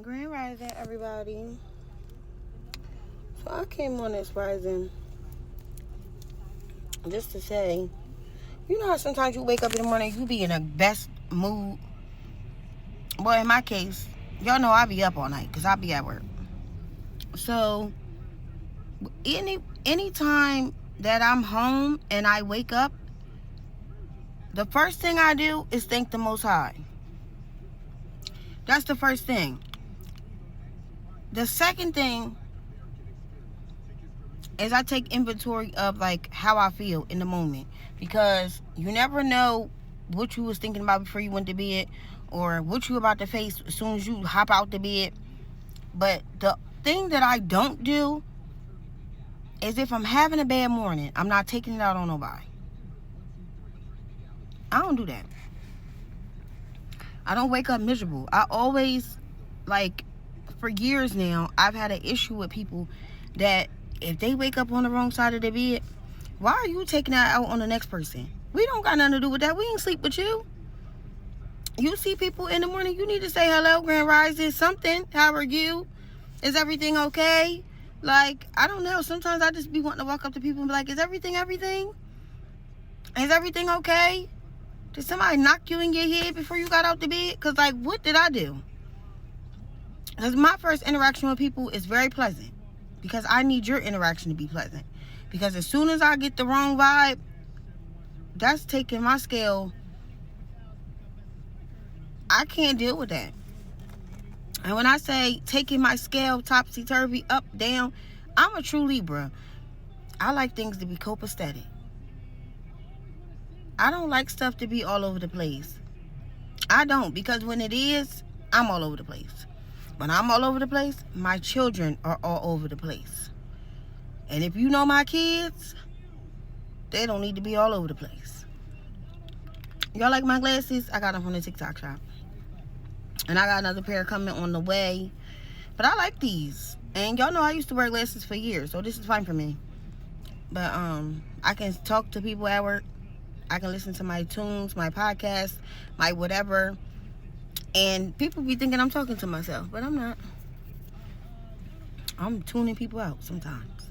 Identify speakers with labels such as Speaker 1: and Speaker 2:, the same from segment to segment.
Speaker 1: Grand Rising, everybody. So I came on this rising just to say, you know how sometimes you wake up in the morning, you be in the best mood. Well, in my case, y'all know I be up all night because I be at work. So any time that I'm home and I wake up, the first thing I do is thank the Most High. That's the first thing. The second thing is I take inventory of like how I feel in the moment, because you never know what you was thinking about before you went to bed or what you about to face as soon as you hop out the bed. But the thing that I don't do is, if I'm having a bad morning, I'm not taking it out on nobody. I don't do that. I don't wake up miserable. I always, like, for years now, I've had an issue with people that if they wake up on the wrong side of the bed, why are you taking that out on the next person? We don't got nothing to do with that. We ain't sleep with you. You see people in the morning, you need to say hello, Grand Rising, something. How are you? Is everything okay? Like, I don't know. Sometimes I just be wanting to walk up to people and be like, is everything? Is everything okay? Did somebody knock you in your head before you got out the bed? Because, like, what did I do? Because my first interaction with people is very pleasant. Because I need your interaction to be pleasant. Because as soon as I get the wrong vibe, that's taking my scale. I can't deal with that. And when I say taking my scale topsy-turvy, up, down, I'm a true Libra. I like things to be copacetic. I don't like stuff to be all over the place. I don't, because when it is, I'm all over the place. When I'm all over the place, my children are all over the place. And if you know my kids, they don't need to be all over the place. Y'all like my glasses? I got them from the TikTok shop. And I got another pair coming on the way. But I like these. And y'all know I used to wear glasses for years, so this is fine for me. But I can talk to people at work. I can listen to my tunes, my podcast, my whatever. And people be thinking I'm talking to myself, but I'm not. I'm tuning people out sometimes.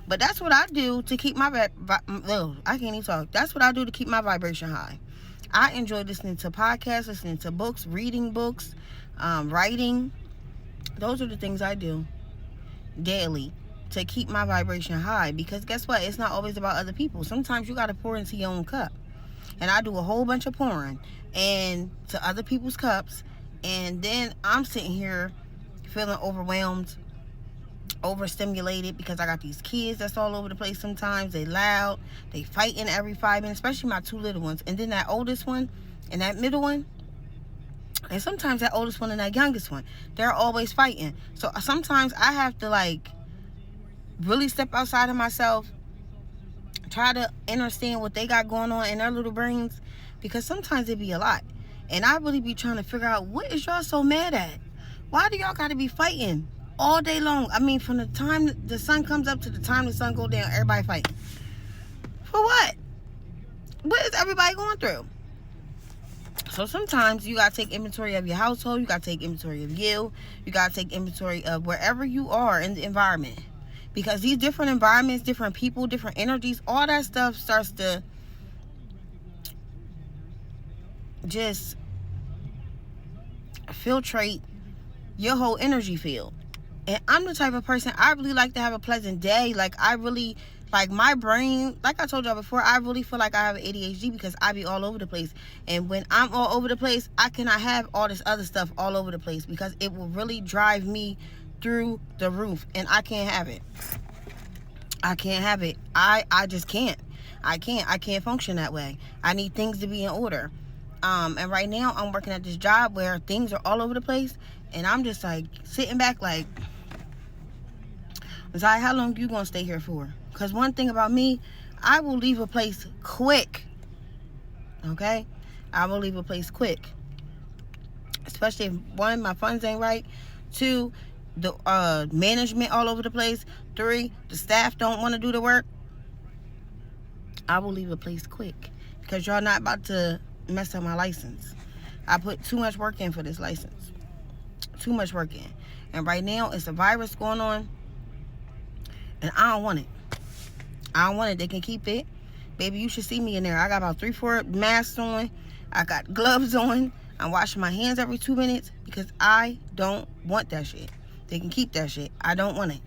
Speaker 1: But that's what I do to keep my I can't even talk. That's what I do to keep my vibration high. I enjoy listening to podcasts, listening to books, reading books, writing. Those are the things I do daily to keep my vibration high. Because guess what? It's not always about other people. Sometimes you got to pour into your own cup. And I do a whole bunch of pouring and to other people's cups. And then I'm sitting here feeling overwhelmed, overstimulated, because I got these kids that's all over the place sometimes. They loud. They fighting every 5 minutes, especially my 2 little ones. And then that oldest one and that middle one. And sometimes that oldest one and that youngest one, they're always fighting. So sometimes I have to, like, really step outside of myself, try to understand what they got going on in their little brains, because sometimes it be a lot. And I really be trying to figure out, what is y'all so mad at? Why do y'all got to be fighting all day long? I mean, from the time the sun comes up to the time the sun go down, everybody fighting. For what? What is everybody going through? So sometimes you got to take inventory of your household. You got to take inventory of you. You got to take inventory of wherever you are in the environment. Because these different environments, different people, different energies, all that stuff starts to just filtrate your whole energy field. And I'm the type of person, I really like to have a pleasant day. Like, I really, like, my brain, like I told y'all before, I really feel like I have ADHD because I be all over the place. And when I'm all over the place, I cannot have all this other stuff all over the place, because it will really drive me through the roof. And I can't have it. I can't have it. I just can't. I can't function that way. I need things to be in order. And right now I'm working at this job where things are all over the place, and I'm just like sitting back like, Zai, how long you gonna stay here for? Because one thing about me, I will leave a place quick. Okay? I will leave a place quick. Especially if, 1, my funds ain't right. 2, the management all over the place. 3, the staff don't want to do the work. I will leave a place quick, because y'all not about to mess up my license. I put too much work in for this license. too much work in. And right now, it's a virus going on, and I don't want it. I don't want it. They can keep it. Baby, you should see me in there. I got about 3-4 masks on. I got gloves on. I'm washing my hands every 2 minutes because I don't want that shit. They can keep that shit. I don't want it.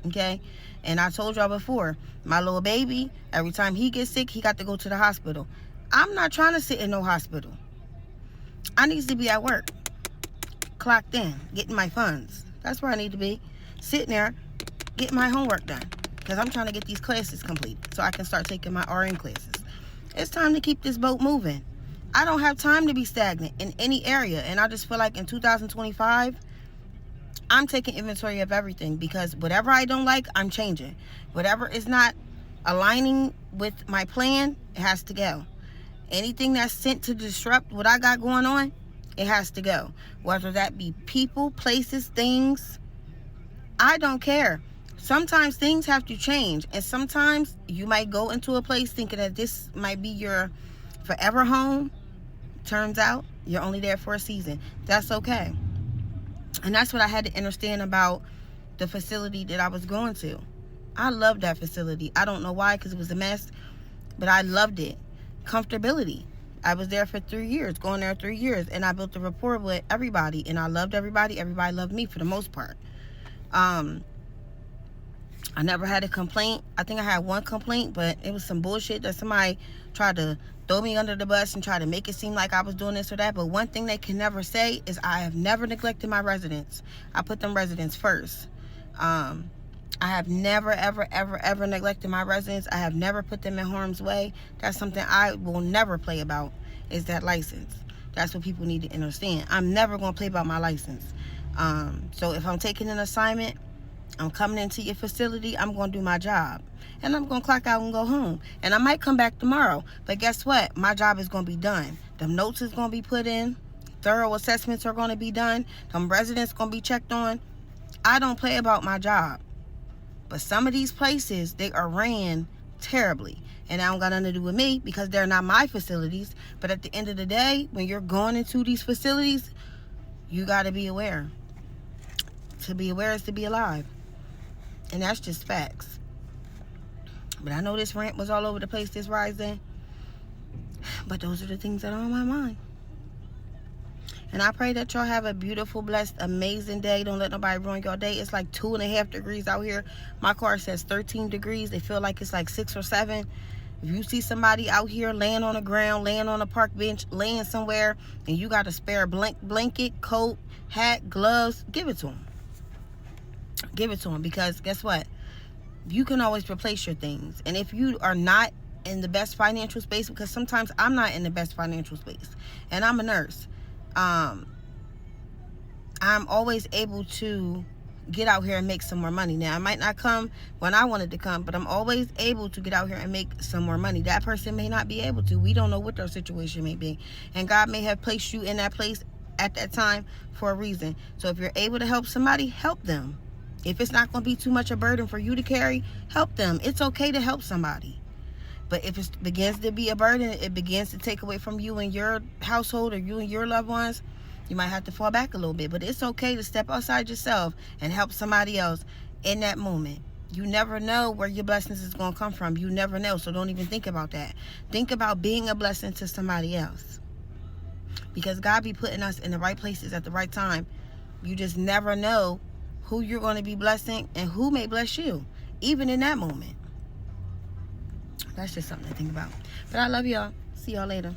Speaker 1: Okay? And I told y'all before, my little baby, every time he gets sick, he got to go to the hospital. I'm not trying to sit in no hospital. I need to be at work, clocked in, getting my funds. That's where I need to be. Sitting there, getting my homework done. Because I'm trying to get these classes complete so I can start taking my RN classes. It's time to keep this boat moving. I don't have time to be stagnant in any area. And I just feel like in 2025, I'm taking inventory of everything, because whatever I don't like, I'm changing. Whatever is not aligning with my plan, it has to go. Anything that's sent to disrupt what I got going on, it has to go. Whether that be people, places, things, I don't care. Sometimes things have to change, and sometimes you might go into a place thinking that this might be your forever home. Turns out you're only there for a season. That's okay. And that's what I had to understand about the facility that I was going to. I loved that facility. I don't know why, because it was a mess, but I loved it. Comfortability. I was there for 3 years, going there 3 years, and I built a rapport with everybody, and I loved everybody. Everybody loved me for the most part. I never had a complaint. I think I had one complaint, but it was some bullshit that somebody tried to throw me under the bus and try to make it seem like I was doing this or that. But one thing they can never say is I have never neglected my residents. I put them residents first. I have never, ever, ever, ever neglected my residents. I have never put them in harm's way. That's something I will never play about, is that license. That's what people need to understand. I'm never going to play about my license. So if I'm taking an assignment, I'm coming into your facility, I'm going to do my job. And I'm going to clock out and go home. And I might come back tomorrow. But guess what? My job is going to be done. Them notes is going to be put in. Thorough assessments are going to be done. Them residents going to be checked on. I don't play about my job. But some of these places, they are ran terribly. And that don't got nothing to do with me, because they're not my facilities. But at the end of the day, when you're going into these facilities, you got to be aware. To be aware is to be alive. And that's just facts. But I know this rant was all over the place this rising. But those are the things that are on my mind. And I pray that y'all have a beautiful, blessed, amazing day. Don't let nobody ruin your day. It's like 2.5 degrees out here. My car says 13 degrees. They feel like it's like 6 or 7. If you see somebody out here laying on the ground, laying on a park bench, laying somewhere, and you got a spare blanket, coat, hat, gloves, give it to them. Give it to them, because guess what? You can always replace your things. And if you are not in the best financial space, because sometimes I'm not in the best financial space, and I'm a nurse, I'm always able to get out here and make some more money. Now, I might not come when I wanted to come, but I'm always able to get out here and make some more money. That person may not be able to. We don't know what their situation may be. And God may have placed you in that place at that time for a reason. So if you're able to help somebody, help them. If it's not going to be too much a burden for you to carry, help them. It's okay to help somebody. But if it begins to be a burden, it begins to take away from you and your household, or you and your loved ones, you might have to fall back a little bit. But it's okay to step outside yourself and help somebody else in that moment. You never know where your blessings is going to come from. You never know. So don't even think about that. Think about being a blessing to somebody else. Because God be putting us in the right places at the right time. You just never know who you're going to be blessing and who may bless you, even in that moment. That's just something to think about. But I love y'all. See y'all later.